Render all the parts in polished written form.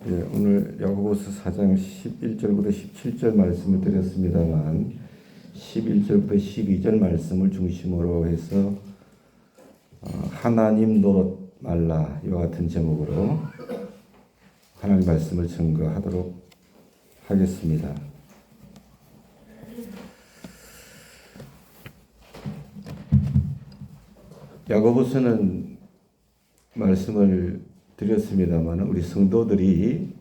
오늘 야고보서 4장 11절부터 17절 말씀을 드렸습니다만 11절부터 12절 말씀을 중심으로 해서 하나님 노릇 말라 이와 같은 제목으로 하나님 말씀을 증거하도록 하겠습니다. 야고보서는 말씀을 드렸습니다만 우리 성도들이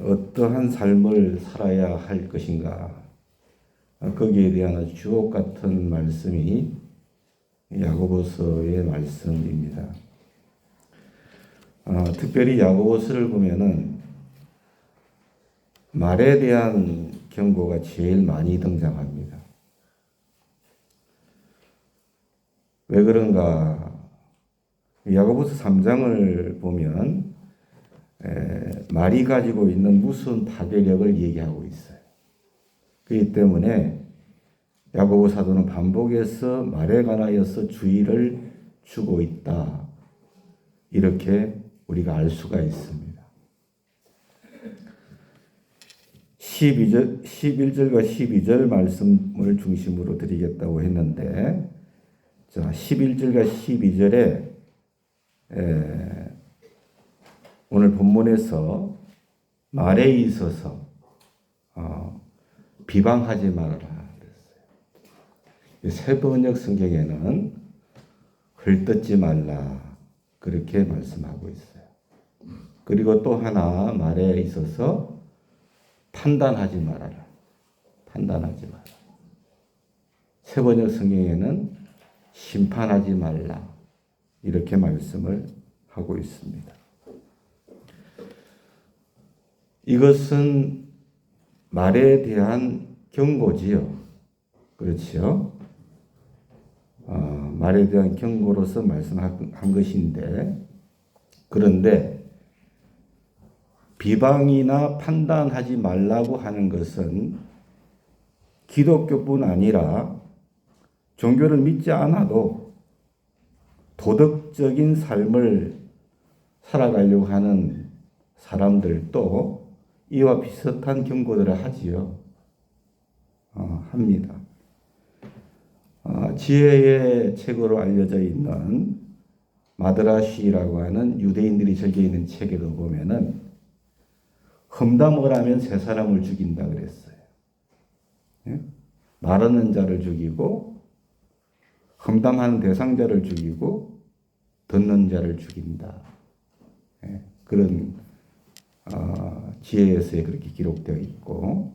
어떠한 삶을 살아야 할 것인가 거기에 대한 주옥 같은 말씀이 야고보서의 말씀입니다. 특별히 야고보서를 보면은 말에 대한 경고가 제일 많이 등장합니다. 왜 그런가? 야고보서 3장을 보면 말이 가지고 있는 무서운 파괴력을 얘기하고 있어요. 그렇기 때문에 야고보 사도는 반복해서 말에 관하여서 주의를 주고 있다. 이렇게 우리가 알 수가 있습니다. 11절과 12절 말씀을 중심으로 드리겠다고 했는데, 자, 11절과 12절에 오늘 본문에서 말에 있어서 비방하지 말아라 그랬어요. 새 번역 성경에는 헐뜯지 말라 그렇게 말씀하고 있어요. 그리고 또 하나 말에 있어서 판단하지 말아라. 판단하지 마라. 새 번역 성경에는 심판하지 말라. 이렇게 말씀을 하고 있습니다. 이것은 말에 대한 경고지요. 그렇지요? 말에 대한 경고로서 말씀한 것인데, 그런데 비방이나 판단하지 말라고 하는 것은 기독교뿐 아니라 종교를 믿지 않아도 도덕적인 삶을 살아가려고 하는 사람들도 이와 비슷한 경고들을 하지요. 합니다. 지혜의 책으로 알려져 있는 마드라시라고 하는 유대인들이 적혀 있는 책에도 보면은 험담을 하면 세 사람을 죽인다 그랬어요. 말하는 자를 죽이고 험담하는 대상자를 죽이고 듣는 자를 죽인다. 그런 지혜에서 그렇게 기록되어 있고,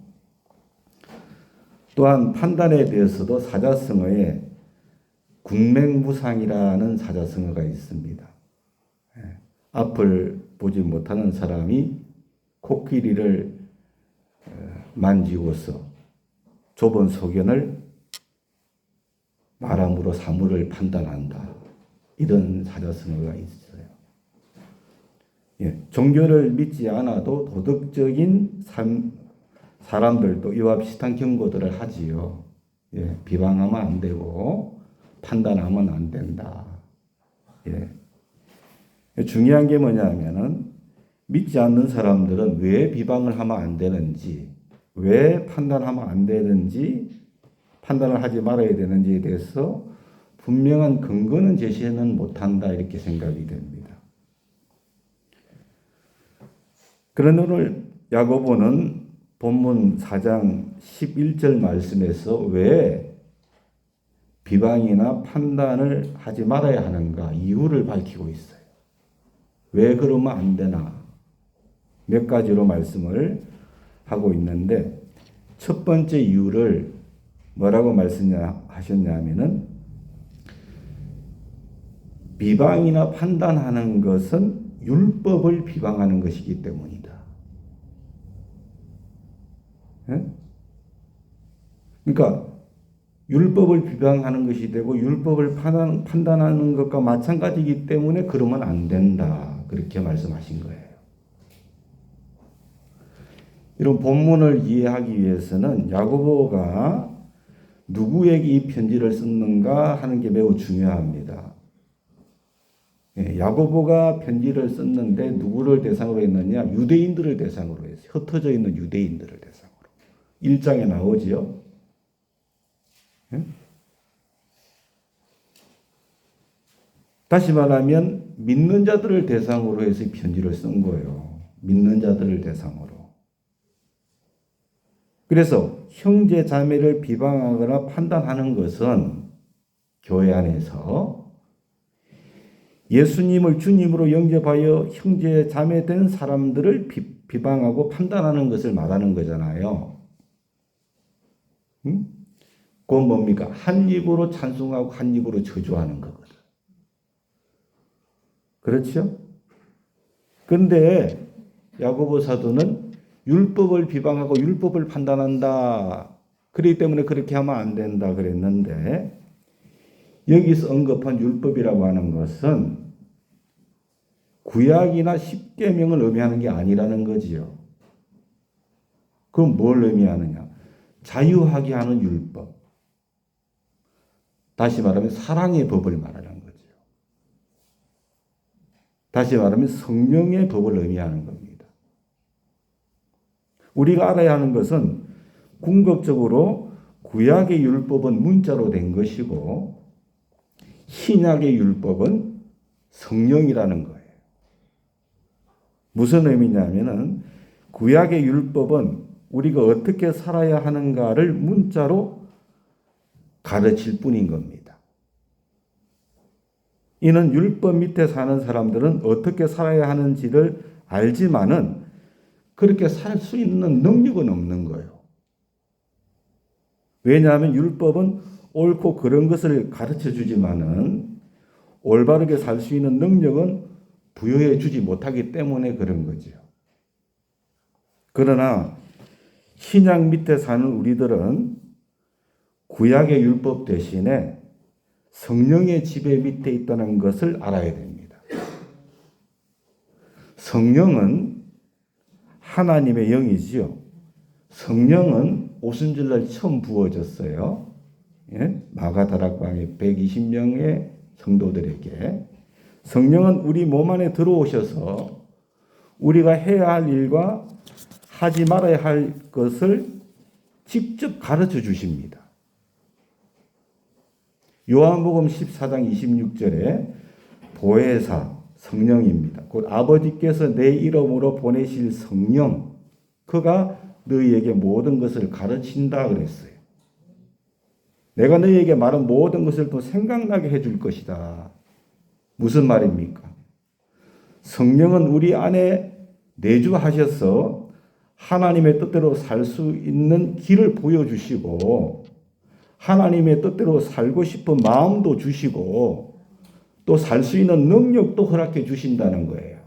또한 판단에 대해서도 사자성어에 군맹무상이라는 사자성어가 있습니다. 앞을 보지 못하는 사람이 코끼리를 만지고서 좁은 소견을 말함으로 사물을 판단한다. 이런 사자성어가 있어요. 종교를 믿지 않아도 도덕적인 사람들도 이와 비슷한 경고들을 하지요. 비방하면 안 되고 판단하면 안 된다. 중요한 게 뭐냐면은 믿지 않는 사람들은 왜 비방을 하면 안 되는지, 왜 판단하면 안 되는지, 판단을 하지 말아야 되는지에 대해서 분명한 근거는 제시는 못한다 이렇게 생각이 됩니다. 그런데 오늘 야고보는 본문 4장 11절 말씀에서 왜 비방이나 판단을 하지 말아야 하는가 이유를 밝히고 있어요. 왜 그러면 안 되나 몇 가지로 말씀을 하고 있는데, 첫 번째 이유를 뭐라고 말씀하셨냐면은 비방이나 판단하는 것은 율법을 비방하는 것이기 때문이다. 그러니까 율법을 비방하는 것이 되고 율법을 판단하는 것과 마찬가지이기 때문에 그러면 안 된다. 그렇게 말씀하신 거예요. 이런 본문을 이해하기 위해서는 야고보가 누구에게 이 편지를 썼는가 하는 게 매우 중요합니다. 야고보가 편지를 썼는데 누구를 대상으로 했느냐? 유대인들을 대상으로 했어요. 흩어져 있는 유대인들을 대상으로. 1장에 나오지요. 다시 말하면 믿는 자들을 대상으로 해서 편지를 쓴 거예요. 믿는 자들을 대상으로. 그래서 형제 자매를 비방하거나 판단하는 것은 교회 안에서 예수님을 주님으로 영접하여 형제 자매 된 사람들을 비방하고 판단하는 것을 말하는 거잖아요. 그건 뭡니까? 한 입으로 찬송하고 한 입으로 저주하는 거거든. 그렇죠? 그런데 야고보 사도는 율법을 비방하고 율법을 판단한다. 그렇기 때문에 그렇게 하면 안 된다 그랬는데 여기서 언급한 율법이라고 하는 것은 구약이나 십계명을 의미하는 게 아니라는 거지요. 그럼 뭘 의미하느냐? 자유하게 하는 율법. 다시 말하면 사랑의 법을 말하는 거죠. 다시 말하면 성령의 법을 의미하는 겁니다. 우리가 알아야 하는 것은 궁극적으로 구약의 율법은 문자로 된 것이고 신약의 율법은 성령이라는 거예요. 무슨 의미냐면은 구약의 율법은 우리가 어떻게 살아야 하는가를 문자로 가르칠 뿐인 겁니다. 이는 율법 밑에 사는 사람들은 어떻게 살아야 하는지를 알지만은 그렇게 살 수 있는 능력은 없는 거예요. 왜냐하면 율법은 옳고 그런 것을 가르쳐 주지만은 올바르게 살 수 있는 능력은 부여해 주지 못하기 때문에 그런 거죠. 그러나 신약 밑에 사는 우리들은 구약의 율법 대신에 성령의 지배 밑에 있다는 것을 알아야 됩니다. 성령은 하나님의 영이지요. 성령은 오순절날 처음 부어졌어요. 마가다락방에 120명의 성도들에게. 성령은 우리 몸 안에 들어오셔서 우리가 해야 할 일과 하지 말아야 할 것을 직접 가르쳐 주십니다. 요한복음 14장 26절에 보혜사 성령입니다. 곧 아버지께서 내 이름으로 보내실 성령, 그가 너희에게 모든 것을 가르친다 그랬어요. 내가 너희에게 말한 모든 것을 또 생각나게 해줄 것이다. 무슨 말입니까? 성령은 우리 안에 내주하셔서 하나님의 뜻대로 살 수 있는 길을 보여주시고 하나님의 뜻대로 살고 싶은 마음도 주시고 또 살 수 있는 능력도 허락해 주신다는 거예요.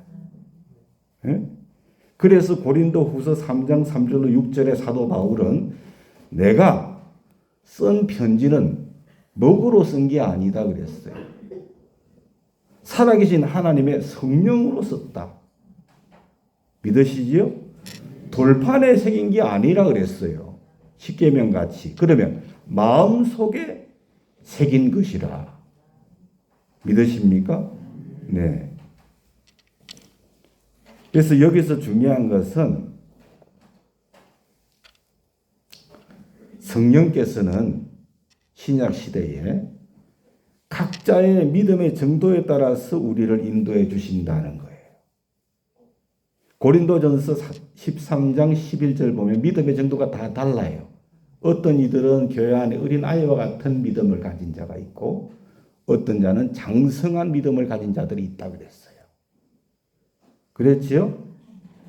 그래서 고린도 후서 3장 3절로 6절의 사도 바울은 내가 쓴 편지는 먹으로 쓴 게 아니다 그랬어요. 살아계신 하나님의 성령으로 썼다. 믿으시지요? 돌판에 새긴 게 아니라 그랬어요. 십계명 같이. 그러면 마음속에 새긴 것이라. 믿으십니까? 네. 그래서 여기서 중요한 것은 성령께서는 신약 시대에 각자의 믿음의 정도에 따라서 우리를 인도해 주신다는 거예요. 고린도전서 13장 11절 보면 믿음의 정도가 다 달라요. 어떤 이들은 교회 안에 어린 아이와 같은 믿음을 가진 자가 있고 어떤 자는 장성한 믿음을 가진 자들이 있다 그랬어요. 그랬지요?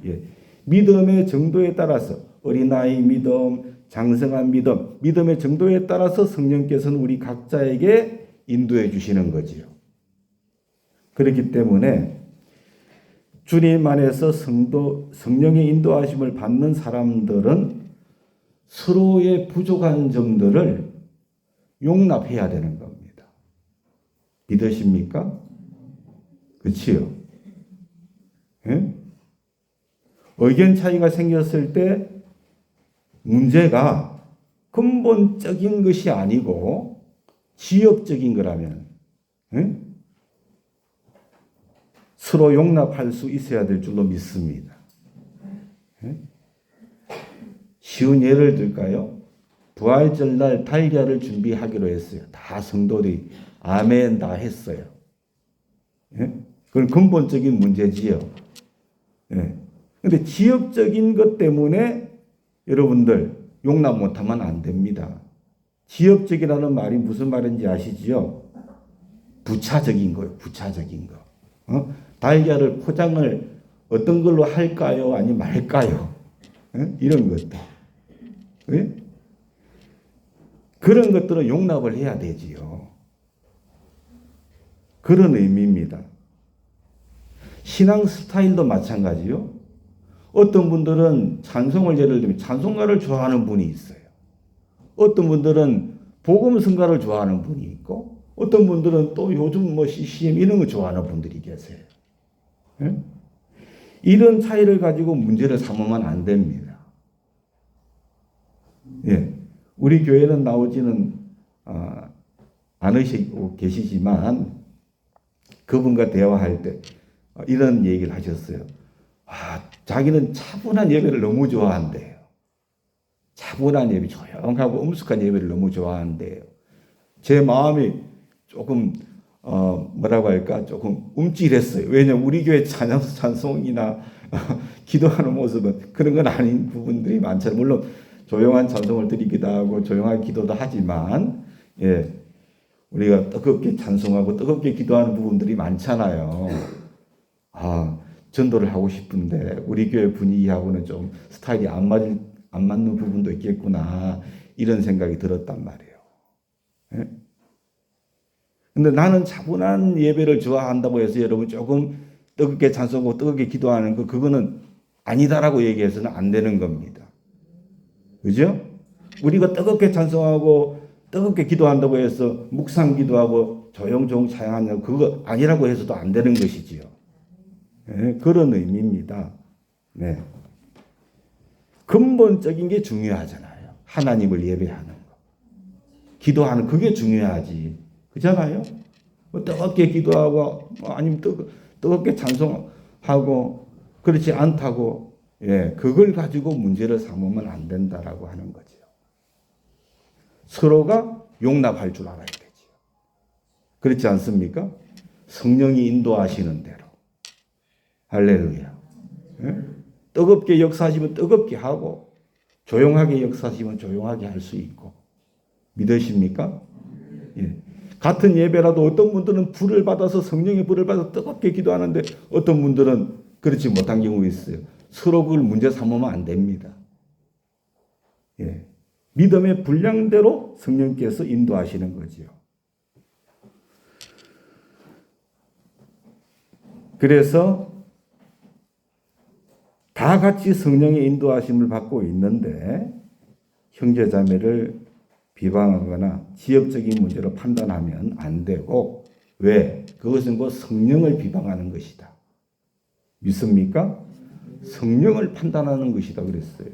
예. 믿음의 정도에 따라서 어린아이 믿음, 장성한 믿음, 믿음의 정도에 따라서 성령께서는 우리 각자에게 인도해 주시는 거지요. 그렇기 때문에 주님 안에서 성령의 인도하심을 받는 사람들은 서로의 부족한 점들을 용납해야 되는 겁니다. 믿으십니까? 그치요? 예? 의견 차이가 생겼을 때 문제가 근본적인 것이 아니고 지엽적인 거라면 서로 용납할 수 있어야 될 줄로 믿습니다. 쉬운 예를 들까요? 부활절날 달걀을 준비하기로 했어요. 다 성도들이 아멘 다 했어요. 그건 근본적인 문제지요. 그런데 지역적인 것 때문에 여러분들 용납 못하면 안 됩니다. 지역적이라는 말이 무슨 말인지 아시지요? 부차적인 거예요. 부차적인 거. 달걀을 포장을 어떤 걸로 할까요? 아니 말까요? 이런 것들. 그런 것들은 용납을 해야 되지요. 그런 의미입니다. 신앙 스타일도 마찬가지요. 어떤 분들은 찬송을 예를 들면 찬송가를 좋아하는 분이 있어요. 어떤 분들은 복음성가를 좋아하는 분이 있고 어떤 분들은 또 요즘 뭐 CCM 이런 거 좋아하는 분들이 계세요. 이런 차이를 가지고 문제를 삼으면 안 됩니다. 우리 교회는 나오지는 않으시고 계시지만 그분과 대화할 때 이런 얘기를 하셨어요. 자기는 차분한 예배를 너무 좋아한대요. 차분한 예배, 조용하고 엄숙한 예배를 너무 좋아한대요. 제 마음이 조금 뭐라고 할까 조금 움찔했어요. 왜냐하면 우리 교회 찬송이나 기도하는 모습은 그런 건 아닌 부분들이 많잖아요. 물론 조용한 찬송을 드리기도 하고 조용한 기도도 하지만 우리가 뜨겁게 찬송하고 뜨겁게 기도하는 부분들이 많잖아요. 전도를 하고 싶은데 우리 교회 분위기하고는 좀 스타일이 안 맞는 부분도 있겠구나 이런 생각이 들었단 말이에요. 근데 나는 차분한 예배를 좋아한다고 해서 여러분 조금 뜨겁게 찬송하고 뜨겁게 기도하는 그거는 아니다라고 얘기해서는 안 되는 겁니다. 그죠? 우리가 뜨겁게 찬송하고 뜨겁게 기도한다고 해서 묵상 기도하고 조용조용 찬양하는 그거 아니라고 해서도 안 되는 것이지요. 그런 의미입니다. 근본적인 게 중요하잖아요. 하나님을 예배하는 거. 기도하는 그게 중요하지. 그잖아요. 뜨겁게 기도하고 아니면 뜨겁게 찬송하고 그렇지 않다고 그걸 가지고 문제를 삼으면 안 된다라고 하는 거죠. 서로가 용납할 줄 알아야 되죠. 그렇지 않습니까? 성령이 인도하시는 대로. 할렐루야. 뜨겁게 역사하시면 뜨겁게 하고 조용하게 역사하시면 조용하게 할 수 있고. 믿으십니까? 같은 예배라도 어떤 분들은 불을 받아서 성령의 불을 받아서 뜨겁게 기도하는데 어떤 분들은 그렇지 못한 경우가 있어요. 서로 그걸 문제 삼으면 안 됩니다. 믿음의 분량대로 성령께서 인도하시는 거지요. 그래서 다 같이 성령의 인도하심을 받고 있는데 형제자매를 비방하거나 지역적인 문제로 판단하면 안 되고 왜? 그것은 곧 성령을 비방하는 것이다. 믿습니까? 성령을 판단하는 것이다 그랬어요.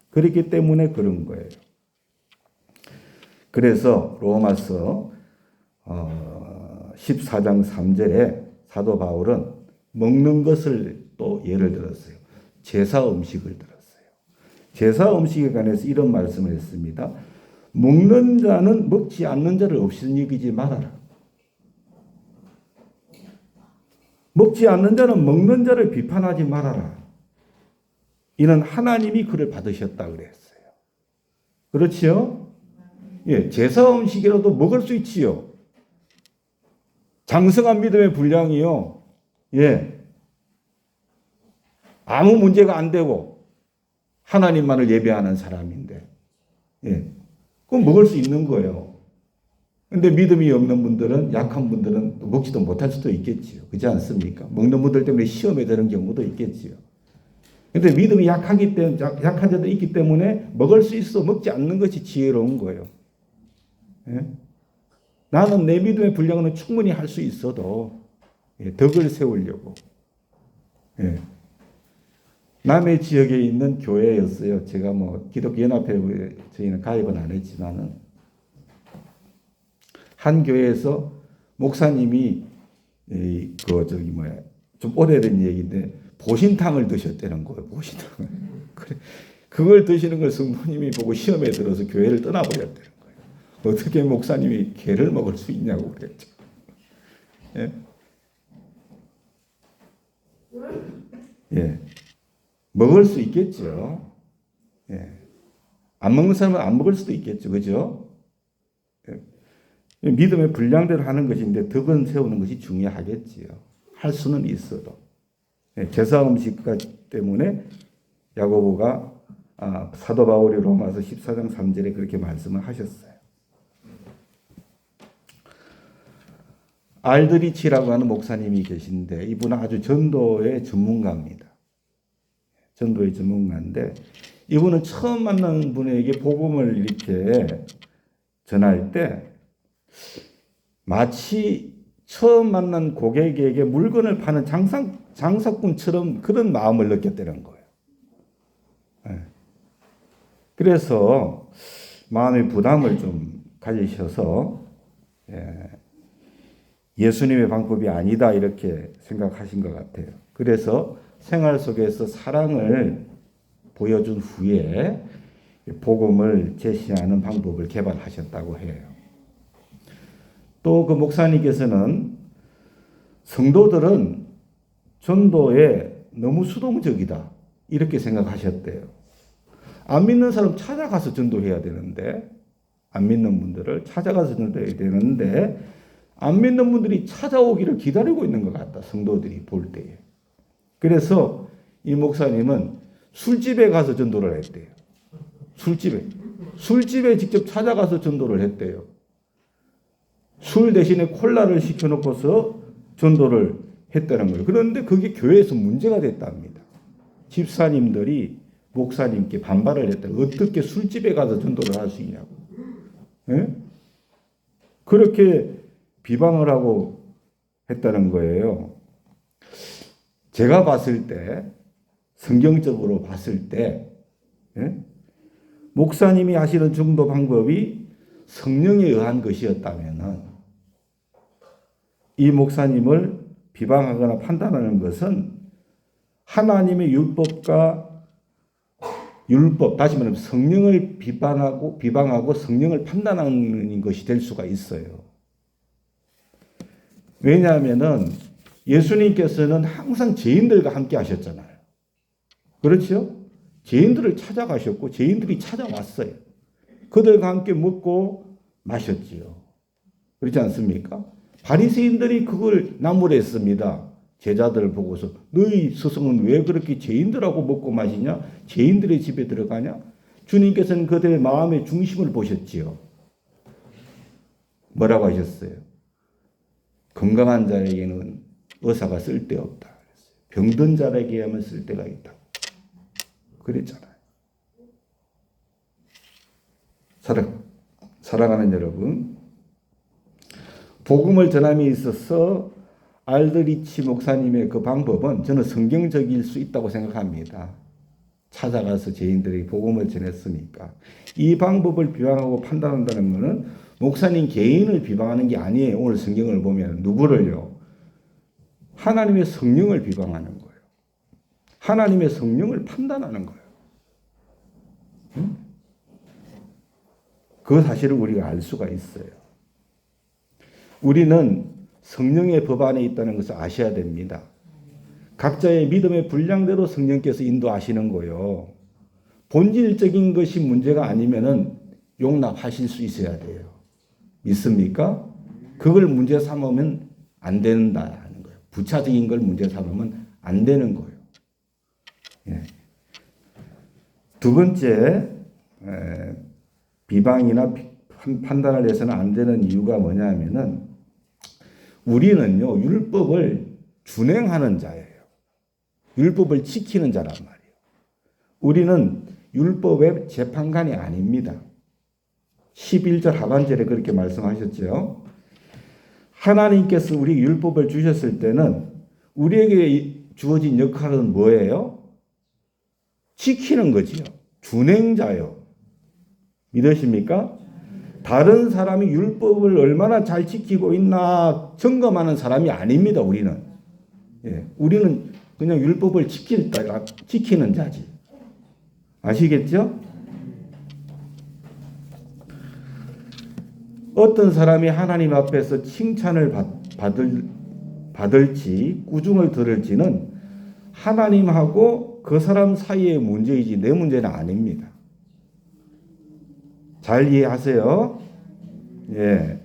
그렇기 때문에 그런 거예요. 그래서 로마서 14장 3절에 사도 바울은 먹는 것을 또 예를 들었어요. 제사 음식을 들었어요. 제사 음식에 관해서 이런 말씀을 했습니다. 먹는 자는 먹지 않는 자를 없인 여기지 말아라. 먹지 않는 자는 먹는 자를 비판하지 말아라. 이는 하나님이 그를 받으셨다 그랬어요. 그렇지요? 제사 음식이라도 먹을 수 있지요. 장성한 믿음의 분량이요. 아무 문제가 안 되고 하나님만을 예배하는 사람인데 그건 먹을 수 있는 거예요. 근데 믿음이 없는 분들은 약한 분들은 먹지도 못할 수도 있겠지요. 그렇지 않습니까? 먹는 분들 때문에 시험에 드는 경우도 있겠지요. 근데 믿음이 약한 자도 있기 때문에 먹을 수 있어 먹지 않는 것이 지혜로운 거예요. 나는 내 믿음의 분량은 충분히 할 수 있어도 덕을 세우려고. 남해 지역에 있는 교회였어요. 제가 뭐 기독교 연합회 저희는 가입은 안 했지만은 한 교회에서 목사님이 좀 오래된 얘기인데 보신탕을 드셨다는 거예요. 보신탕을. 그래. 그걸 드시는 걸 성도님이 보고 시험에 들어서 교회를 떠나버렸다는 거예요. 어떻게 목사님이 개를 먹을 수 있냐고 그랬죠. 예? 예. 먹을 수 있겠죠. 예. 안 먹는 사람은 안 먹을 수도 있겠죠. 그죠? 예. 믿음의 분량대로 하는 것인데 덕은 세우는 것이 중요하겠지요. 할 수는 있어도. 예. 제사 음식 때문에 야고보가 사도 바울이 로마서 14장 3절에 그렇게 말씀을 하셨어요. 알드리치라고 하는 목사님이 계신데 이분은 아주 전도의 전문가입니다. 전도의 전문가인데 이분은 처음 만난 분에게 복음을 이렇게 전할 때 마치 처음 만난 고객에게 물건을 파는 장사꾼처럼 그런 마음을 느꼈다는 거예요. 그래서 마음의 부담을 좀 가지셔서 예수님의 방법이 아니다 이렇게 생각하신 것 같아요. 그래서 생활 속에서 사랑을 보여준 후에 복음을 제시하는 방법을 개발하셨다고 해요. 또 그 목사님께서는 성도들은 전도에 너무 수동적이다 이렇게 생각하셨대요. 안 믿는 사람 찾아가서 전도해야 되는데 안 믿는 분들을 찾아가서 전도해야 되는데 안 믿는 분들이 찾아오기를 기다리고 있는 것 같다. 성도들이 볼 때에. 그래서 이 목사님은 술집에 가서 전도를 했대요. 술집에 직접 찾아가서 전도를 했대요. 술 대신에 콜라를 시켜놓고서 전도를 했다는 거예요. 그런데 그게 교회에서 문제가 됐답니다. 집사님들이 목사님께 반발을 했다. 어떻게 술집에 가서 전도를 할 수 있냐고. 예? 그렇게 비방을 하고 했다는 거예요. 제가 봤을 때, 성경적으로 봤을 때, 예? 목사님이 하시는 전도 방법이 성령에 의한 것이었다면 이 목사님을 비방하거나 판단하는 것은 하나님의 율법, 다시 말하면 성령을 비방하고 성령을 판단하는 것이 될 수가 있어요. 왜냐하면은 예수님께서는 항상 죄인들과 함께 하셨잖아요. 그렇죠? 죄인들을 찾아가셨고 죄인들이 찾아왔어요. 그들과 함께 먹고 마셨지요. 그렇지 않습니까? 바리새인들이 그걸 나무랬습니다. 제자들을 보고서 너희 스승은 왜 그렇게 죄인들하고 먹고 마시냐? 죄인들의 집에 들어가냐? 주님께서는 그들의 마음의 중심을 보셨지요. 뭐라고 하셨어요? 건강한 자에게는 의사가 쓸데없다. 병든 자에게만 쓸데가 있다. 그랬잖아요. 사랑하는 여러분, 복음을 전함에 있어서 알드리치 목사님의 그 방법은 저는 성경적일 수 있다고 생각합니다. 찾아가서 죄인들에게 복음을 전했으니까. 이 방법을 비방하고 판단한다는 것은 목사님 개인을 비방하는 게 아니에요. 오늘 성경을 보면 누구를요? 하나님의 성령을 비방하는 거예요. 하나님의 성령을 판단하는 거예요. 그 사실을 우리가 알 수가 있어요. 우리는 성령의 법 안에 있다는 것을 아셔야 됩니다. 각자의 믿음의 분량대로 성령께서 인도하시는 거요. 본질적인 것이 문제가 아니면은 용납하실 수 있어야 돼요. 믿습니까? 그걸 문제 삼으면 안 된다는 거예요. 부차적인 걸 문제 삼으면 안 되는 거예요. 예. 두 번째, 비방이나 판단을 해서는 안 되는 이유가 뭐냐면은 우리는요, 율법을 준행하는 자예요. 율법을 지키는 자란 말이에요. 우리는 율법의 재판관이 아닙니다. 11절 하반절에 그렇게 말씀하셨죠. 하나님께서 우리 율법을 주셨을 때는 우리에게 주어진 역할은 뭐예요? 지키는 거지요. 준행자요. 믿으십니까? 다른 사람이 율법을 얼마나 잘 지키고 있나 점검하는 사람이 아닙니다. 우리는. 예, 우리는 그냥 율법을 지키는 자지. 아시겠죠? 어떤 사람이 하나님 앞에서 칭찬을 받을지 꾸중을 들을지는 하나님하고 그 사람 사이의 문제이지 내 문제는 아닙니다. 잘 이해하세요? 예.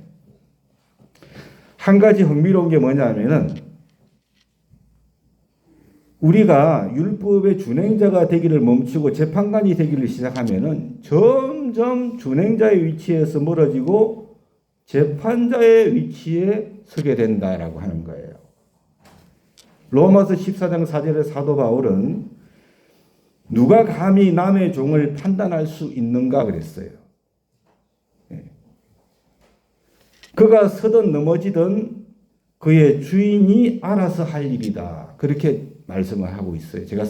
한 가지 흥미로운 게 뭐냐면은 우리가 율법의 준행자가 되기를 멈추고 재판관이 되기를 시작하면은 점점 준행자의 위치에서 멀어지고 재판자의 위치에 서게 된다라고 하는 거예요. 로마서 14장 4절의 사도 바울은 누가 감히 남의 종을 판단할 수 있는가 그랬어요. 그가 서든 넘어지든 그의 주인이 알아서 할 일이다. 그렇게 말씀을 하고 있어요. 제가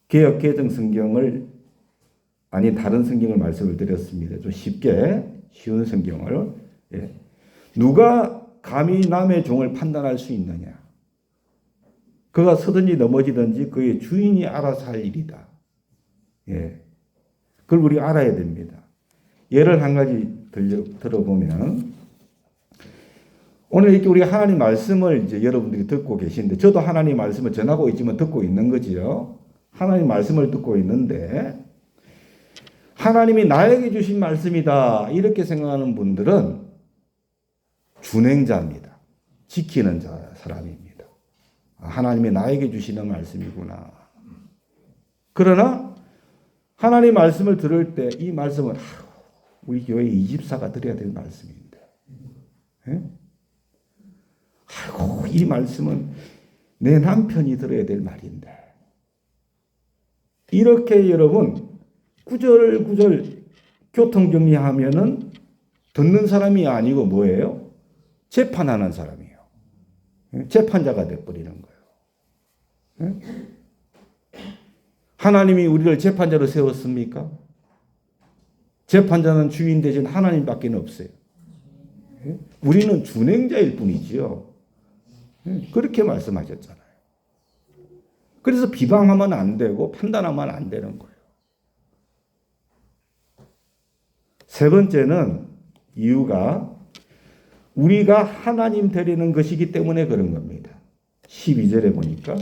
개역 개정 성경을 아니 다른 성경을 말씀을 드렸습니다. 좀 쉽게 쉬운 성경을. 예. 누가 감히 남의 종을 판단할 수 있느냐? 그가 서든지 넘어지든지 그의 주인이 알아서 할 일이다. 예. 그걸 우리 알아야 됩니다. 예를 한 가지 들어보면 오늘 이렇게 우리 하나님 말씀을 이제 여러분들이 듣고 계신데 저도 하나님 말씀을 전하고 있지만 듣고 있는 거지요. 하나님 말씀을 듣고 있는데 하나님이 나에게 주신 말씀이다 이렇게 생각하는 분들은 준행자입니다. 지키는 사람입니다. 하나님이 나에게 주시는 말씀이구나. 그러나 하나님 말씀을 들을 때 이 말씀은 우리 교회 이집사가 드려야 될 말씀인데 예? 아이고 이 말씀은 내 남편이 들어야 될 말인데 이렇게 여러분 구절구절 교통정리하면은 듣는 사람이 아니고 뭐예요? 재판하는 사람이에요. 재판자가 돼버리는 거예요. 하나님이 우리를 재판자로 세웠습니까? 재판자는 주인 대신 하나님밖에 없어요. 우리는 준행자일 뿐이지요. 그렇게 말씀하셨잖아요. 그래서 비방하면 안 되고 판단하면 안 되는 거예요. 세 번째는 이유가 우리가 하나님 되려는 것이기 때문에 그런 겁니다. 12절에 보니까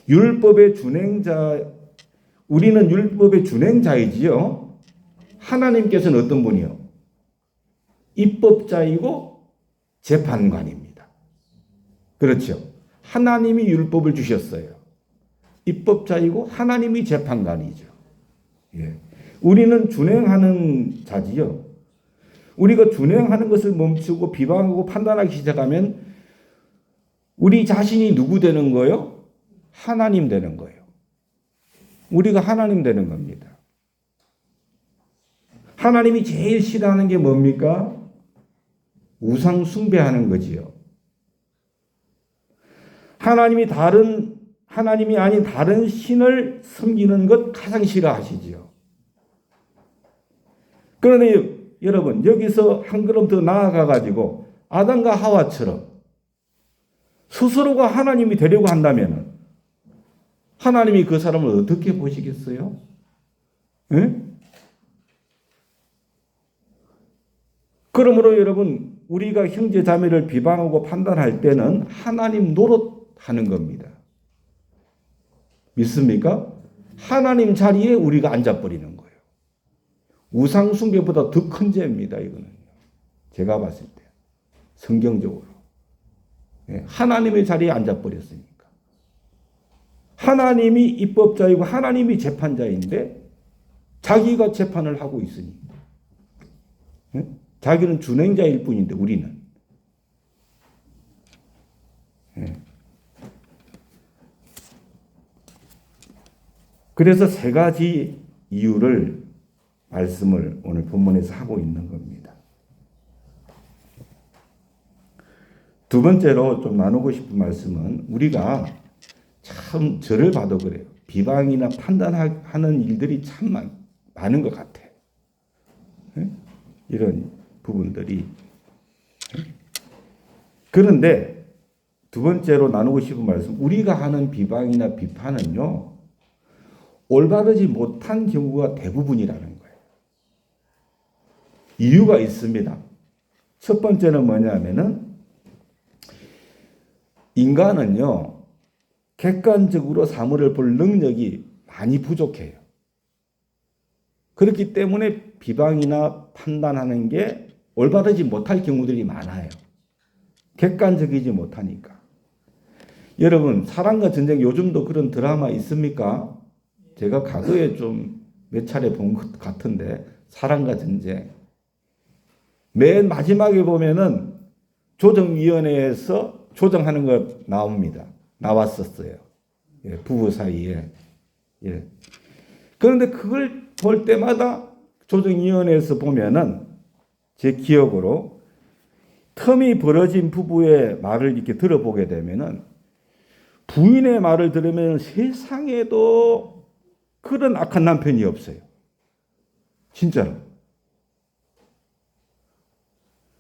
율법의 준행자, 우리는 율법의 준행자이지요. 하나님께서는 어떤 분이요? 입법자이고 재판관입니다. 그렇죠. 하나님이 율법을 주셨어요. 입법자이고 하나님이 재판관이죠. 예. 우리는 준행하는 자지요. 우리가 준행하는 것을 멈추고 비방하고 판단하기 시작하면 우리 자신이 누구 되는 거예요? 하나님 되는 거예요. 우리가 하나님 되는 겁니다. 하나님이 제일 싫어하는 게 뭡니까? 우상 숭배하는 거지요. 하나님이 아닌 다른 신을 섬기는 것 가장 싫어하시지요. 그런데 여러분 여기서 한 걸음 더 나아가 가지고 아담과 하와처럼 스스로가 하나님이 되려고 한다면 하나님이 그 사람을 어떻게 보시겠어요? 네? 그러므로 여러분 우리가 형제 자매를 비방하고 판단할 때는 하나님 노릇하는 겁니다. 믿습니까? 하나님 자리에 우리가 앉아버리는 거예요. 우상 숭배보다 더 큰 죄입니다. 이거는 제가 봤을 때 성경적으로 하나님의 자리에 앉아버렸으니까 하나님이 입법자이고 하나님이 재판자인데 자기가 재판을 하고 있으니 자기는 준행자일 뿐인데 우리는 그래서 세 가지 이유를 말씀을 오늘 본문에서 하고 있는 겁니다. 두 번째로 좀 나누고 싶은 말씀은 우리가 참 저를 봐도 그래요. 비방이나 판단하는 일들이 참 많은 것 같아. 이런 부분들이 그런데 두 번째로 나누고 싶은 말씀, 우리가 하는 비방이나 비판은요, 올바르지 못한 경우가 대부분이라는 거예요. 이유가 있습니다. 첫 번째는 뭐냐면은, 인간은요, 객관적으로 사물을 볼 능력이 많이 부족해요. 그렇기 때문에 비방이나 판단하는 게 올바르지 못할 경우들이 많아요. 객관적이지 못하니까. 여러분, 사랑과 전쟁 요즘도 그런 드라마 있습니까? 제가 과거에 좀 몇 차례 본 것 같은데, 사랑과 전쟁. 맨 마지막에 보면은 조정위원회에서 조정하는 거 나옵니다. 나왔었어요. 예, 부부 사이에. 예. 그런데 그걸 볼 때마다 조정위원회에서 보면은 제 기억으로 텀이 벌어진 부부의 말을 이렇게 들어보게 되면은 부인의 말을 들으면 세상에도 그런 악한 남편이 없어요. 진짜로.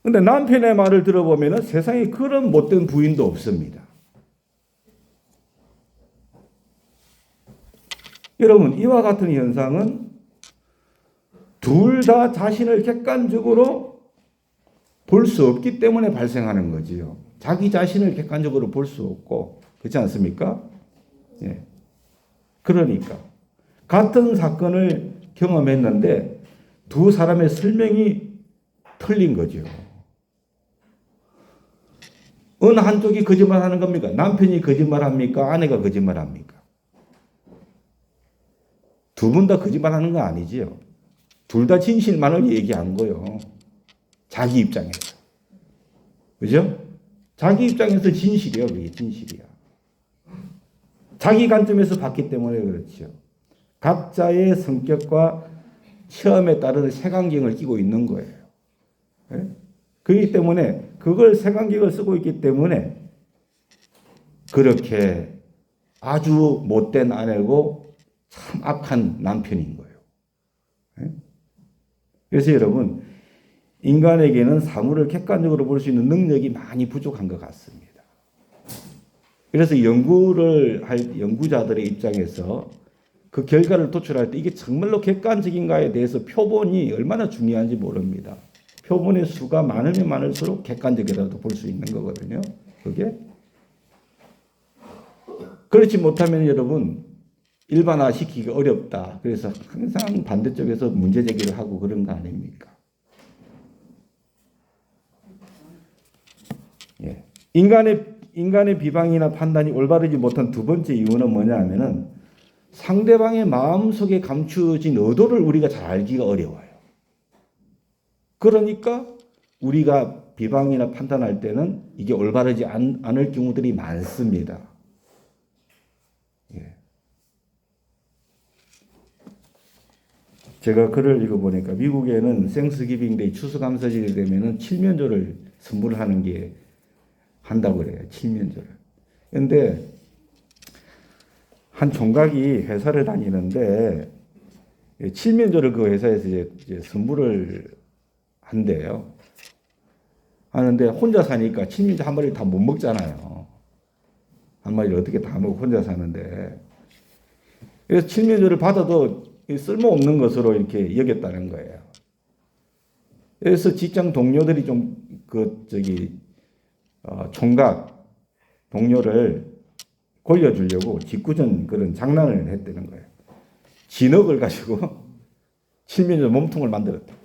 근데 남편의 말을 들어보면 세상에 그런 못된 부인도 없습니다. 여러분, 이와 같은 현상은 둘 다 자신을 객관적으로 볼 수 없기 때문에 발생하는 거지요. 자기 자신을 객관적으로 볼 수 없고, 그렇지 않습니까? 예. 그러니까 같은 사건을 경험했는데 두 사람의 설명이 틀린 거죠. 어느 한쪽이 거짓말하는 겁니까? 남편이 거짓말합니까? 아내가 거짓말합니까? 두 분 다 거짓말하는 거 아니지요. 둘 다 진실만을 얘기한 거요. 자기 입장에서. 그죠? 자기 입장에서 진실이에요. 그게 진실이야. 자기 관점에서 봤기 때문에 그렇죠. 각자의 성격과 체험에 따른 색안경을 끼고 있는 거예요. 네? 그렇기 때문에 그걸 색안경을 쓰고 있기 때문에 그렇게 아주 못된 아내고 참 악한 남편인 거예요. 네? 그래서 여러분, 인간에게는 사물을 객관적으로 볼 수 있는 능력이 많이 부족한 것 같습니다. 그래서 연구를 할 연구자들의 입장에서 그 결과를 도출할 때 이게 정말로 객관적인가에 대해서 표본이 얼마나 중요한지 모릅니다. 표본의 수가 많으면 많을수록 객관적이라도 볼 수 있는 거거든요. 그게. 그렇지 못하면 여러분, 일반화 시키기 어렵다. 그래서 항상 반대쪽에서 문제 제기를 하고 그런 거 아닙니까? 예. 인간의 비방이나 판단이 올바르지 못한 두 번째 이유는 뭐냐 하면은 상대방의 마음속에 감추어진 의도를 우리가 잘 알기가 어려워요. 그러니까 우리가 비방이나 판단할 때는 이게 올바르지 않을 경우들이 많습니다. 예. 제가 글을 읽어보니까 미국에는 생스기빙데이 추수감사절이 되면은 칠면조를 선물하는 게 한다고 그래요. 칠면조를. 그런데 한 총각이 회사를 다니는데 칠면조를 그 회사에서 이제 선물을 한대요. 하는데 혼자 사니까 칠면조 한 마리를 다 못 먹잖아요. 한 마리를 어떻게 다 먹고 혼자 사는데. 그래서 칠면조를 받아도 쓸모없는 것으로 이렇게 여겼다는 거예요. 그래서 직장 동료들이 좀 총각 동료를 골려주려고 짓궂은 그런 장난을 했다는 거예요. 진흙을 가지고 칠면조 몸통을 만들었다.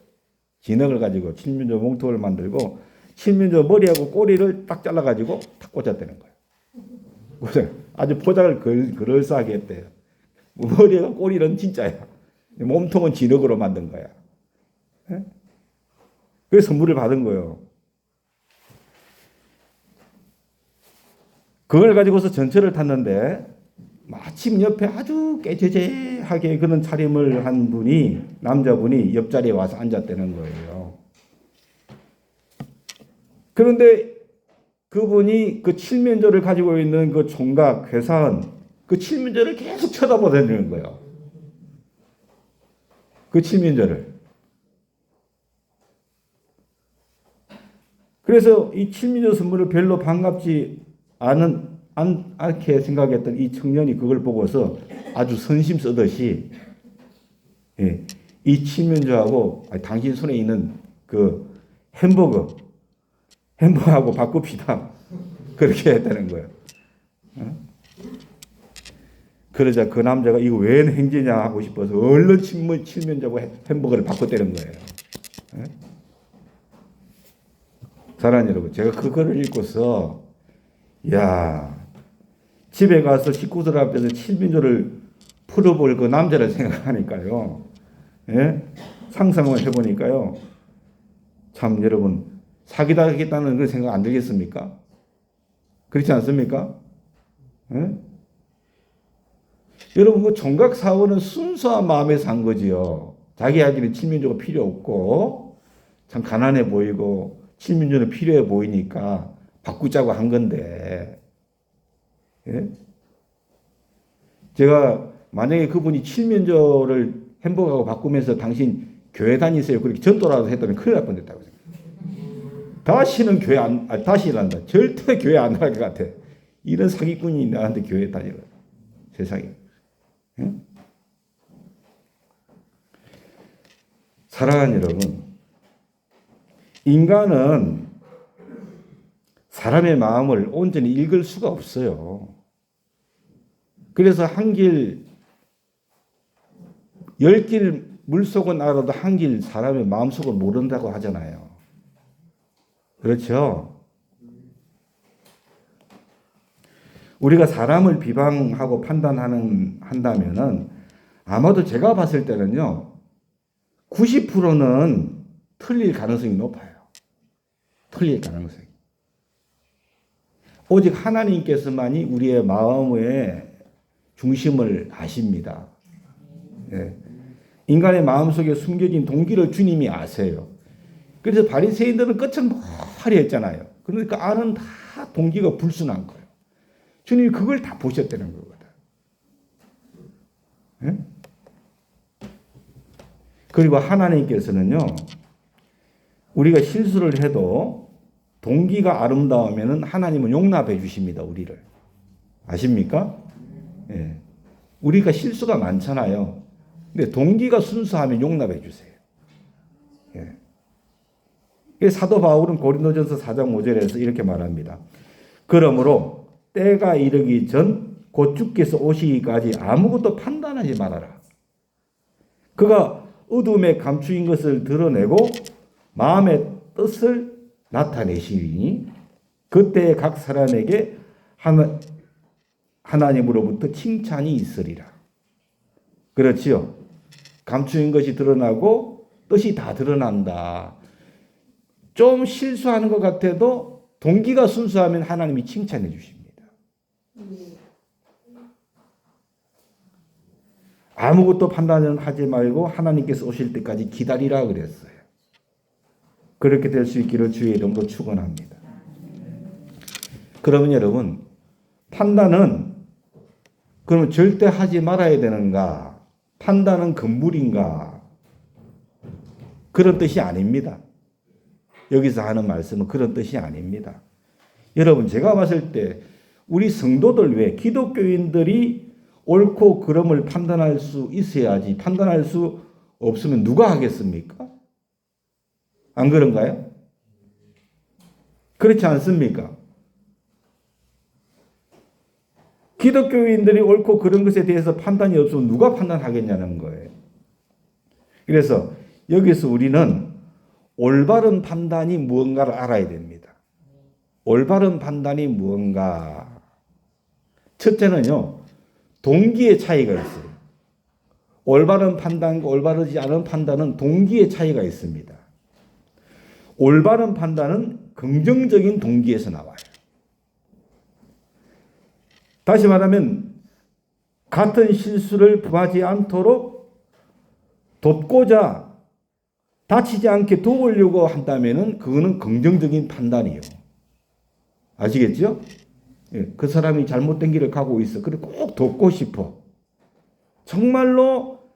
진흙을 가지고 칠면조 몸통을 만들고 칠면조 머리하고 꼬리를 딱 잘라가지고 탁 꽂았다는 거예요. 아주 포장을 그럴싸하게 했대요. 머리와 꼬리는 진짜야. 몸통은 진흙으로 만든 거야. 그래서 선물을 받은 거예요. 그걸 가지고서 전철을 탔는데 마침 옆에 아주 깨재재하게 그런 차림을 한 분이, 남자분이 옆자리에 와서 앉았다는 거예요. 그런데 그분이 그 칠면조를 가지고 있는 그 총각 회사원, 그 칠면조를 계속 쳐다보다는 거예요. 그 칠면조를. 그래서 이 칠면조 선물을 별로 반갑지 않게 생각했던 이 청년이 그걸 보고서 아주 선심 쓰듯이, 예, 이 칠면조하고 당신 손에 있는 그 햄버거하고 바꿉시다. 그렇게 했다는 거예요. 그러자 그 남자가 이거 웬 행제냐 하고 싶어서 얼른 칠면조하고 햄버거를 바꿨다는 거예요. 사랑하는 여러분, 제가 그거를 읽고서 집에 가서 식구들 앞에서 칠면조를 풀어볼 그 남자를 생각하니까요. 예? 상상을 해보니까요. 참 여러분, 사기당하겠다는 그런 생각 안 들겠습니까? 그렇지 않습니까? 예? 여러분, 그 종각 사원은 순수한 마음에서 한 거지요. 자기에게는 칠면조가 필요 없고, 참 가난해 보이고, 칠면조는 필요해 보이니까 바꾸자고 한 건데, 예? 제가 만약에 그분이 칠면조를 햄버거하고 바꾸면서 당신 교회 다니세요, 그렇게 전도라도 했다면 큰일 날 뻔했다고 생각해요. 다시는 다시란다. 절대 교회 안 갈 것 같아. 이런 사기꾼이 나한테 교회 다니라. 세상에. 예? 사랑하는 여러분, 인간은 사람의 마음을 온전히 읽을 수가 없어요. 그래서 열 길 물속은 알아도 한 길 사람의 마음속을 모른다고 하잖아요. 그렇죠? 우리가 사람을 비방하고 한다면은 아마도 제가 봤을 때는요, 90%는 틀릴 가능성이 높아요. 틀릴 가능성이. 오직 하나님께서만이 우리의 마음의 중심을 아십니다. 예. 인간의 마음속에 숨겨진 동기를 주님이 아세요. 그래서 바리새인들은 끝은 했잖아요. 그러니까 안은 다 동기가 불순한 거예요. 주님이 그걸 다 보셨다는 거거든. 예? 그리고 하나님께서는요, 우리가 실수를 해도 동기가 아름다우면 하나님은 용납해 주십니다, 우리를. 아십니까? 예. 우리가 실수가 많잖아요. 근데 동기가 순수하면 용납해 주세요. 예. 사도 바울은 고린도전서 4장 5절에서 이렇게 말합니다. 그러므로 때가 이르기 전 곧 주께서 오시기까지 아무것도 판단하지 말아라. 그가 어둠에 감추인 것을 드러내고 마음의 뜻을 나타내시니 그때 각 사람에게 하나님으로부터 칭찬이 있으리라. 그렇지요. 감추인 것이 드러나고 뜻이 다 드러난다. 좀 실수하는 것 같아도 동기가 순수하면 하나님이 칭찬해 주십니다. 아무것도 판단은 하지 말고 하나님께서 오실 때까지 기다리라 그랬어요. 그렇게 될 수 있기를 주의 이름으로 축원합니다. 그러면 여러분, 판단은 그러면 절대 하지 말아야 되는가? 판단은 금물인가? 그런 뜻이 아닙니다. 여기서 하는 말씀은 그런 뜻이 아닙니다. 여러분, 제가 봤을 때 우리 성도들 외에 기독교인들이 옳고 그름을 판단할 수 있어야지, 판단할 수 없으면 누가 하겠습니까? 안 그런가요? 그렇지 않습니까? 기독교인들이 옳고 그런 것에 대해서 판단이 없으면 누가 판단하겠냐는 거예요. 그래서 여기서 우리는 올바른 판단이 무언가를 알아야 됩니다. 올바른 판단이 무언가. 첫째는요, 동기의 차이가 있어요. 올바른 판단과 올바르지 않은 판단은 동기의 차이가 있습니다. 올바른 판단은 긍정적인 동기에서 나와요. 다시 말하면 같은 실수를 범하지 않도록 돕고자 다치지 않게 도우려고 한다면 그거는 긍정적인 판단이에요. 아시겠죠? 예, 그 사람이 잘못된 길을 가고 있어. 그래 꼭 돕고 싶어. 정말로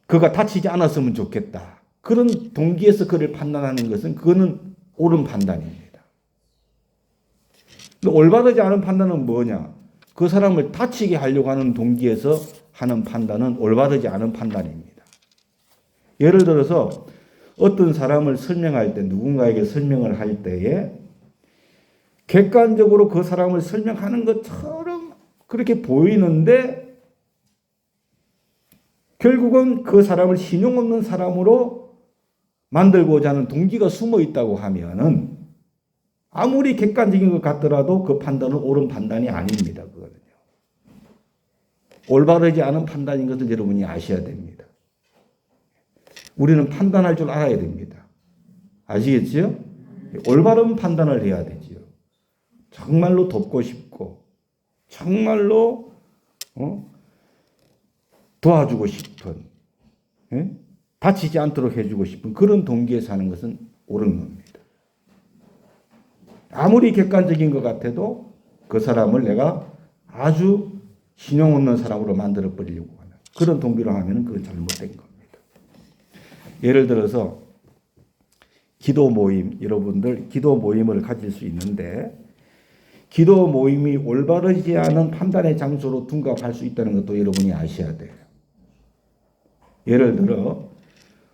그가 다치지 않았으면 좋겠다. 그런 동기에서 그를 판단하는 것은 그거는 옳은 판단입니다. 근데 올바르지 않은 판단은 뭐냐? 그 사람을 다치게 하려고 하는 동기에서 하는 판단은 올바르지 않은 판단입니다. 예를 들어서 어떤 사람을 설명할 때, 누군가에게 설명을 할 때에 객관적으로 그 사람을 설명하는 것처럼 그렇게 보이는데 결국은 그 사람을 신용 없는 사람으로 만들고자 하는 동기가 숨어 있다고 하면은 아무리 객관적인 것 같더라도 그 판단은 옳은 판단이 아닙니다. 그거는요. 올바르지 않은 판단인 것을 여러분이 아셔야 됩니다. 우리는 판단할 줄 알아야 됩니다. 아시겠지요? 올바른 판단을 해야 되지요. 정말로 돕고 싶고 정말로 도와주고 싶은, 다치지 않도록 해주고 싶은 그런 동기에서 하는 것은 옳은 겁니다. 아무리 객관적인 것 같아도 그 사람을 내가 아주 신용 없는 사람으로 만들어 버리려고 하는 그런 동기로 하면 그건 잘못된 겁니다. 예를 들어서 기도 모임, 여러분들 기도 모임을 가질 수 있는데 기도 모임이 올바르지 않은 판단의 장소로 둔갑할 수 있다는 것도 여러분이 아셔야 돼요. 예를 들어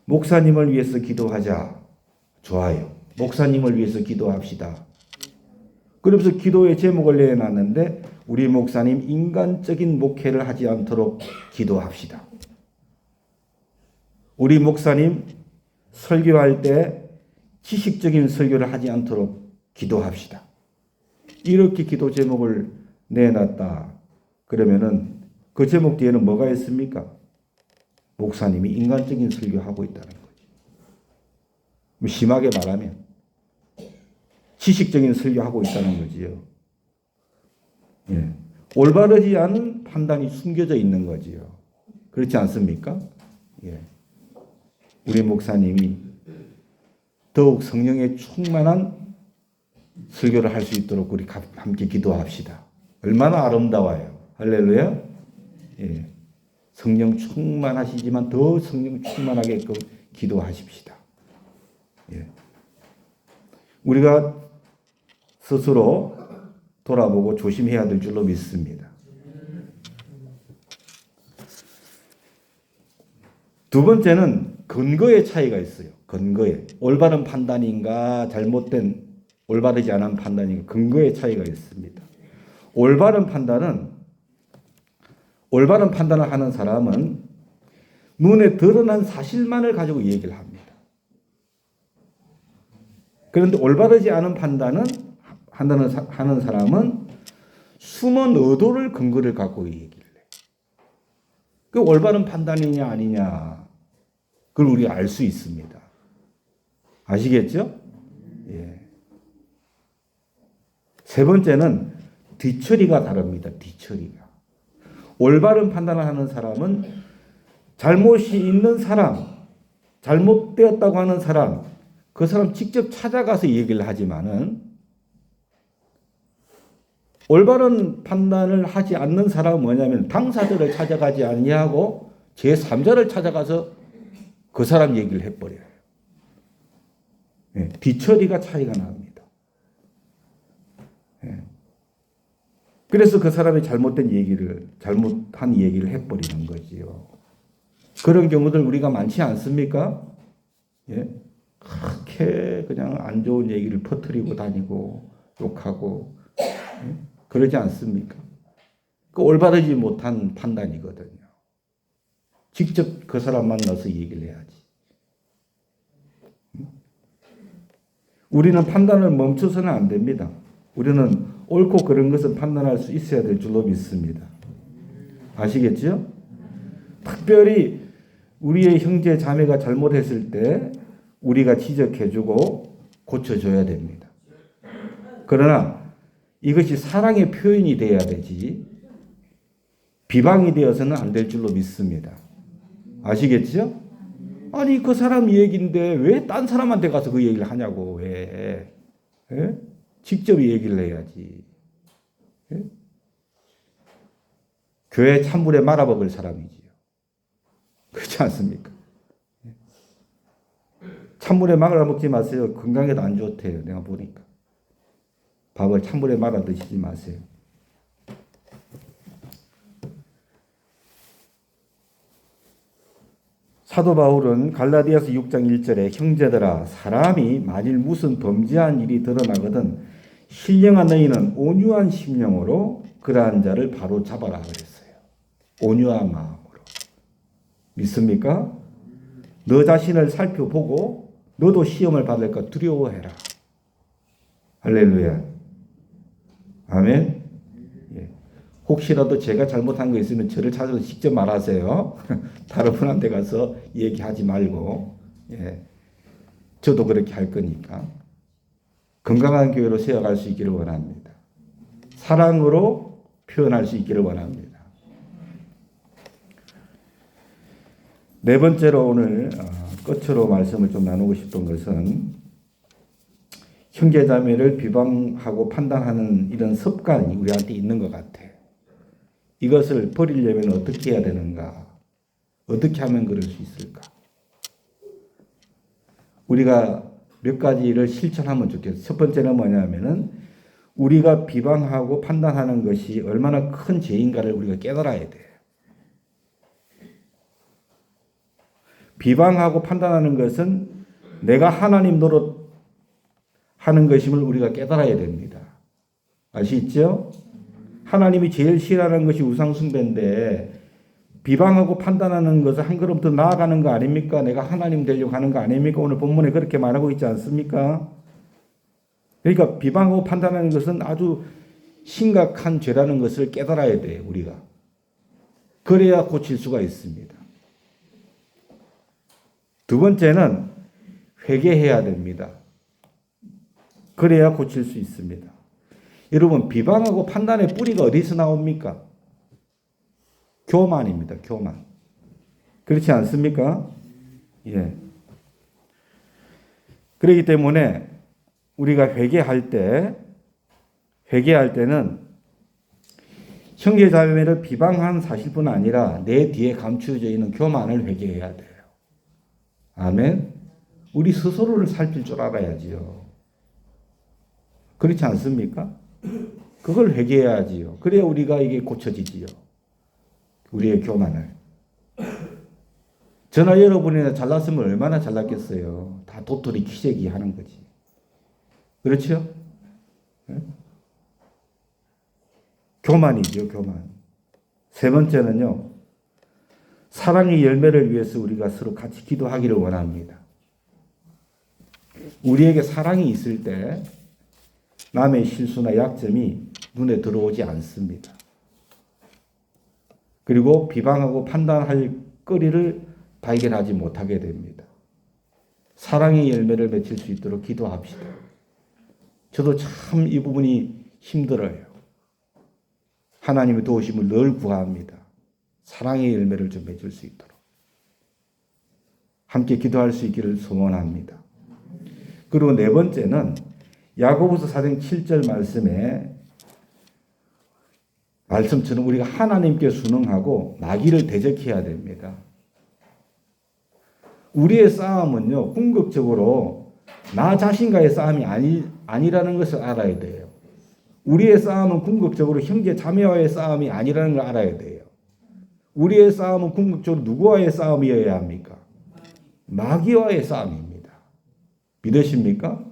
목사님을 위해서 기도하자. 좋아요. 목사님을 위해서 기도합시다. 그러면서 기도의 제목을 내놨는데 우리 목사님 인간적인 목회를 하지 않도록 기도합시다. 우리 목사님 설교할 때 지식적인 설교를 하지 않도록 기도합시다. 이렇게 기도 제목을 내놨다. 그러면은 그 제목 뒤에는 뭐가 있습니까? 목사님이 인간적인 설교하고 있다는 거죠. 심하게 말하면 지식적인 설교하고 있다는 거지요. 예. 올바르지 않은 판단이 숨겨져 있는 거지요. 그렇지 않습니까? 예. 우리 목사님이 더욱 성령에 충만한 설교를 할 수 있도록 우리 함께 기도합시다. 얼마나 아름다워요. 할렐루야. 예. 성령 충만하시지만 더 성령 충만하게끔 기도하십시다. 예. 우리가 스스로 돌아보고 조심해야 될 줄로 믿습니다. 두 번째는 근거의 차이가 있어요. 근거에. 올바른 판단인가 잘못된 올바르지 않은 판단인가 근거의 차이가 있습니다. 올바른 판단을 하는 사람은 눈에 드러난 사실만을 가지고 얘기를 합니다. 그런데 올바르지 않은 판단을 하는 사람은 숨은 의도를 근거를 갖고 얘기를 해요. 그 올바른 판단이냐 아니냐 그걸 우리가 알 수 있습니다. 아시겠죠? 예. 세 번째는 뒤처리가 다릅니다. 뒤처리가. 올바른 판단을 하는 사람은 잘못이 있는 사람, 잘못되었다고 하는 사람, 그 사람 직접 찾아가서 얘기를 하지만은 올바른 판단을 하지 않는 사람은 뭐냐면 당사자를 찾아가지 아니하고 제3자를 찾아가서 그 사람 얘기를 해버려요. 예, 뒤처리가 차이가 납니다. 예. 그래서 그 사람이 잘못한 얘기를 해버리는 거지요. 그런 경우들 우리가 많지 않습니까? 예? 그렇게 그냥 안 좋은 얘기를 퍼뜨리고 다니고 욕하고 그러지 않습니까? 그 올바르지 못한 판단이거든요. 직접 그 사람 만나서 얘기를 해야지. 우리는 판단을 멈춰서는 안 됩니다. 우리는 옳고 그른 것을 판단할 수 있어야 될 줄로 믿습니다. 아시겠죠? 특별히 우리의 형제 자매가 잘못했을 때 우리가 지적해주고 고쳐줘야 됩니다. 그러나 이것이 사랑의 표현이 돼야 되지 비방이 되어서는 안 될 줄로 믿습니다. 아시겠죠? 아니 그 사람 얘기인데 왜 딴 사람한테 가서 그 얘기를 하냐고 왜? 예? 직접 얘기를 해야지. 예? 교회 찬물에 말아먹을 사람이지요. 그렇지 않습니까? 찬물에 말아 먹지 마세요. 건강에도 안 좋대요. 내가 보니까. 밥을 찬물에 말아 드시지 마세요. 사도 바울은 갈라디아서 6장 1절에 형제들아 사람이 만일 무슨 범죄한 일이 드러나거든 신령한 너희는 온유한 심령으로 그러한 자를 바로 잡아라 그랬어요. 온유한 마음으로. 믿습니까? 너 자신을 살펴보고 너도 시험을 받을까 두려워해라. 할렐루야. 아멘. 예. 혹시라도 제가 잘못한 거 있으면 저를 찾아서 직접 말하세요. 다른 분한테 가서 얘기하지 말고. 예. 저도 그렇게 할 거니까. 건강한 교회로 세워갈 수 있기를 원합니다. 사랑으로 표현할 수 있기를 원합니다. 네 번째로 오늘 끝으로 말씀을 좀 나누고 싶은 것은 형제자매를 비방하고 판단하는 이런 습관이 우리한테 있는 것 같아요. 이것을 버리려면 어떻게 해야 되는가? 어떻게 하면 그럴 수 있을까? 우리가 몇 가지를 실천하면 좋겠어요. 첫 번째는 뭐냐면은 우리가 비방하고 판단하는 것이 얼마나 큰 죄인가를 우리가 깨달아야 돼요. 비방하고 판단하는 것은 내가 하나님 노릇 하는 것임을 우리가 깨달아야 됩니다. 아시죠? 하나님이 제일 싫어하는 것이 우상숭배인데 비방하고 판단하는 것을 한 걸음 더 나아가는 거 아닙니까? 내가 하나님 되려고 하는 거 아닙니까? 오늘 본문에 그렇게 말하고 있지 않습니까? 그러니까 비방하고 판단하는 것은 아주 심각한 죄라는 것을 깨달아야 돼요, 우리가. 그래야 고칠 수가 있습니다. 두 번째는 회개해야 됩니다. 그래야 고칠 수 있습니다. 여러분, 비방하고 판단의 뿌리가 어디서 나옵니까? 교만입니다. 교만. 그렇지 않습니까? 예. 그렇기 때문에 우리가 회개할 때는 형제자매를 비방한 사실뿐 아니라 내 뒤에 감추어져 있는 교만을 회개해야 돼요. 아멘. 우리 스스로를 살필 줄 알아야지요. 그렇지 않습니까? 그걸 회개해야지요. 그래야 우리가 이게 고쳐지지요. 우리의 교만을. 저나 여러분이나 잘났으면 얼마나 잘났겠어요. 다 도토리 키재기 하는 거지. 그렇죠? 네? 교만이죠, 교만. 세 번째는요, 사랑의 열매를 위해서 우리가 서로 같이 기도하기를 원합니다. 우리에게 사랑이 있을 때 남의 실수나 약점이 눈에 들어오지 않습니다. 그리고 비방하고 판단할 거리를 발견하지 못하게 됩니다. 사랑의 열매를 맺힐 수 있도록 기도합시다. 저도 참 이 부분이 힘들어요. 하나님의 도우심을 늘 구합니다. 사랑의 열매를 좀 맺을 수 있도록. 함께 기도할 수 있기를 소원합니다. 그리고 네 번째는 야고보서 4장 7절 말씀처럼 우리가 하나님께 순응하고 마귀를 대적해야 됩니다. 우리의 싸움은요, 궁극적으로 나 자신과의 싸움이 아니라는 것을 알아야 돼요. 우리의 싸움은 궁극적으로 형제 자매와의 싸움이 아니라는 걸 알아야 돼요. 우리의 싸움은 궁극적으로 누구와의 싸움이어야 합니까? 마귀와의 싸움입니다. 믿으십니까?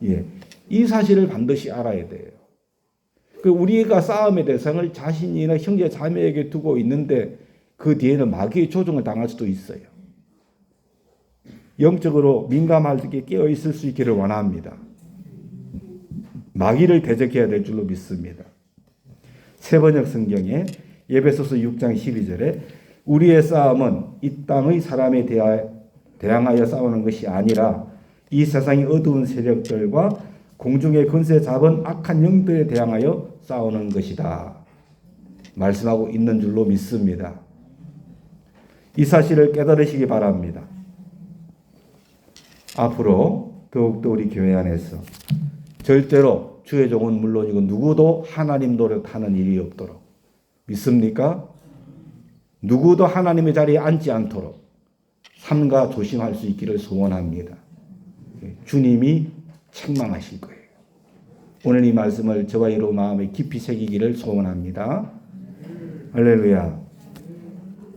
예. 이 사실을 반드시 알아야 돼요. 우리가 싸움의 대상을 자신이나 형제 자매에게 두고 있는데 그 뒤에는 마귀의 조종을 당할 수도 있어요. 영적으로 민감하게 깨어 있을 수 있기를 원합니다. 마귀를 대적해야 될 줄로 믿습니다. 세번역 성경에 에베소서 6장 12절에 우리의 싸움은 이 땅의 사람에 대항하여 싸우는 것이 아니라 이 세상의 어두운 세력들과 공중의 권세 잡은 악한 영들에 대항하여 싸우는 것이다. 말씀하고 있는 줄로 믿습니다. 이 사실을 깨달으시기 바랍니다. 앞으로 더욱더 우리 교회 안에서 절대로 주의 종은 물론이고 누구도 하나님 노릇하는 일이 없도록 믿습니까? 누구도 하나님의 자리에 앉지 않도록 삼가 조심할 수 있기를 소원합니다. 주님이 책망하실 거예요. 오늘 이 말씀을 저와 여러분 마음에 깊이 새기기를 소원합니다. 할렐루야.